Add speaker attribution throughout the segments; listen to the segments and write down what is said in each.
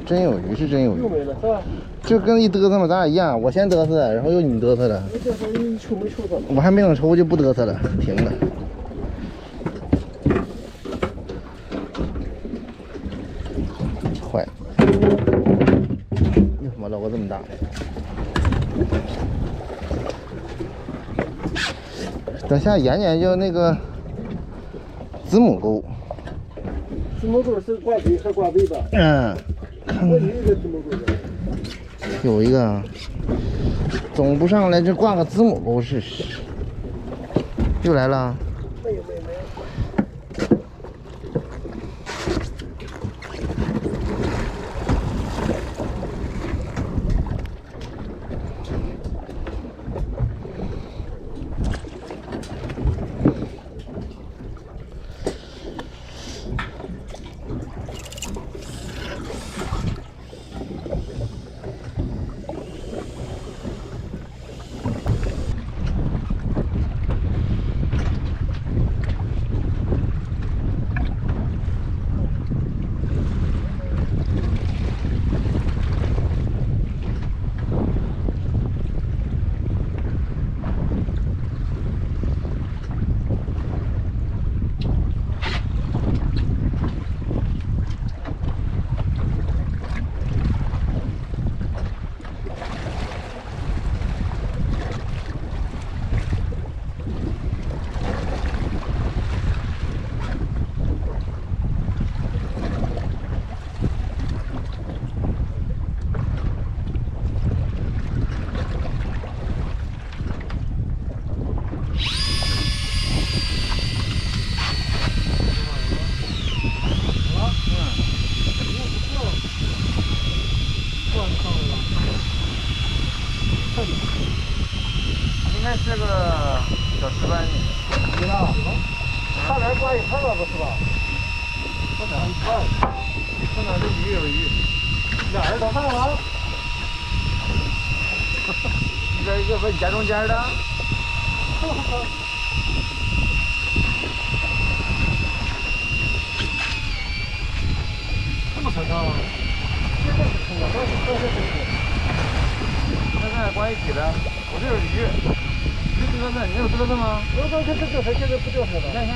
Speaker 1: 真有鱼是真有鱼，
Speaker 2: 又没了是吧？
Speaker 1: 就跟一嘚瑟嘛，咱俩一样，我先嘚瑟，然后又你嘚瑟了。
Speaker 2: 这时候你抽没抽到？
Speaker 1: 我还没等抽就不嘚瑟了，停了。坏了，又他妈捞个这么大的。等下研究那个子母钩。
Speaker 2: 子母钩是挂背还挂尾巴？
Speaker 1: 看
Speaker 2: 我有一个子母钩的。
Speaker 1: 有一个，总不上来这挂个子母钩试试。又来了。
Speaker 2: 没有。
Speaker 1: 应该是个小石斑鱼。
Speaker 2: 你呢？差点挂一块了，不是吧？差点一块。
Speaker 1: 看哪这鱼有鱼，
Speaker 2: 俩人都上了。
Speaker 1: 一边一个把你夹中间的。
Speaker 2: 这么长吗？这是空的，这是
Speaker 1: 那咱俩关一起的，我这有鱼，你嘚瑟，你有嘚瑟吗？
Speaker 2: 我这掉色，现在不掉色了。
Speaker 1: 你看你看。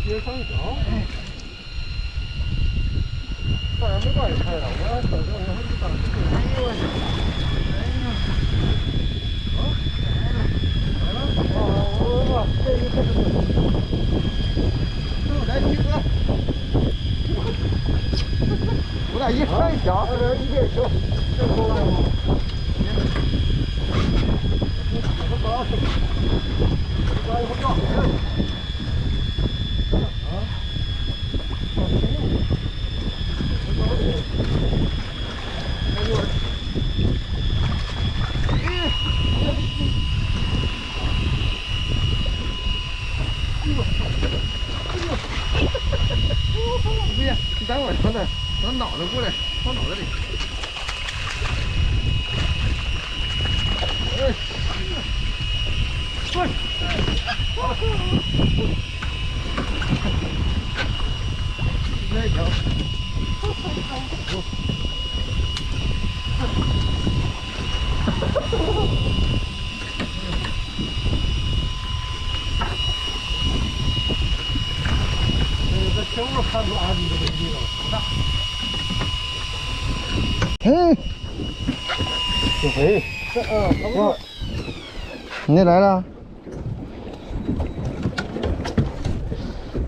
Speaker 2: 接上脚。当然没挂一块了，我要等着，然后就当这个。哎呦我去！来了，我这一个是。
Speaker 1: 来集合！我俩一上一条，
Speaker 2: 一边球，这够了吗？
Speaker 1: 不行，你等会儿，等等，往脑袋过来，放脑袋里。那一条。
Speaker 2: 这我看出阿弟这个鱼了，好大。挺肥。差不多。
Speaker 1: 你那来了？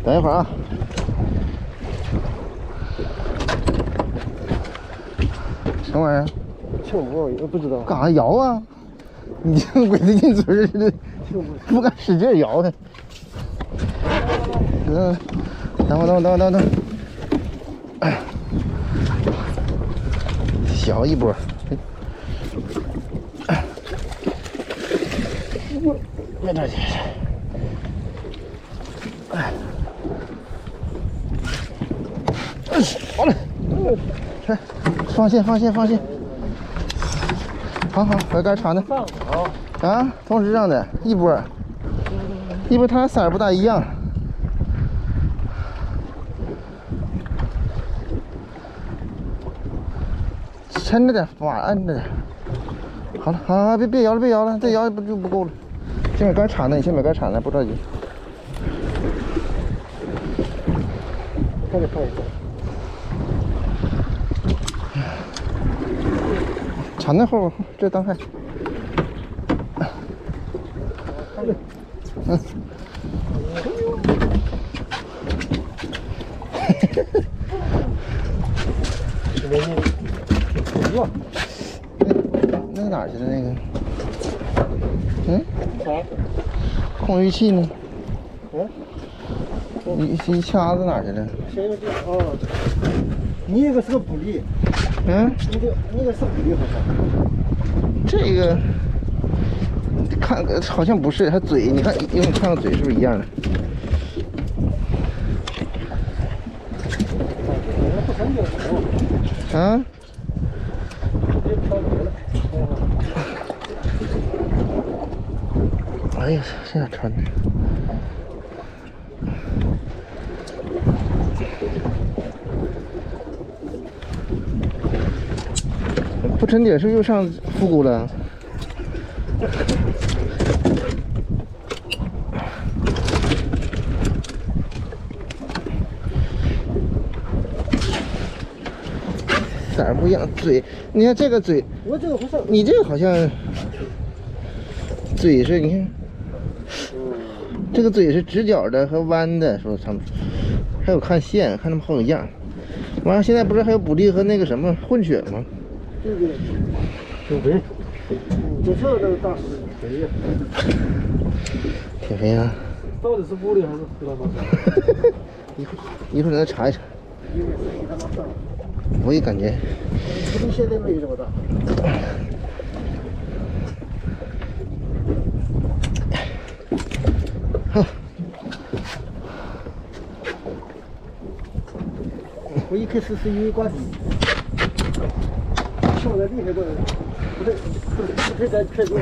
Speaker 1: 等一会儿啊。什么玩意儿？
Speaker 2: 听不着，不知道。
Speaker 1: 干啥摇啊？你这鬼子进嘴似的，不敢使劲摇它。等会儿。小一波。别着急。好嘞。放线。好好，我该铲的。
Speaker 2: 上啊，
Speaker 1: 啊，同时上的一波，一波它俩色儿不大一样。抻着点，把按着点。好了，好，别摇了，别摇了，再摇不就不够了。先把杆铲了，你先把杆铲了，不着急。
Speaker 2: 快点，快点。
Speaker 1: 铲在后边，这当害。嗯。那哪儿去了？那个，
Speaker 2: 啥？
Speaker 1: 控鱼器呢？
Speaker 2: 嗯？
Speaker 1: 一掐子哪儿去了？
Speaker 2: 先用这个哦，你那个是个补力，你那个是补力好像。
Speaker 1: 这个看好像不是，它嘴，你看，用你看看嘴是不是一样的？啊？哎呀，这咋穿的？不沉底是不是又上复古了？色儿不一样，嘴，你看这个嘴，
Speaker 2: 我这个不是，
Speaker 1: 你这个好像嘴是，你看，这个嘴是直角的和弯的，说他们还有看线，看他们好有样。完了，现在不是还有补力和那个什么混血吗？
Speaker 2: 对对，挺肥，这这个大师肥呀，
Speaker 1: 挺肥啊。
Speaker 2: 到底是补力还是黑他妈？
Speaker 1: 一会儿咱查一查。
Speaker 2: 因为是黑他妈上，
Speaker 1: 我也感觉。
Speaker 2: 补力现在没这么大。
Speaker 1: 好。
Speaker 2: 我一开始是因为挂机，跳的厉害过来，不对，不对，咱开动。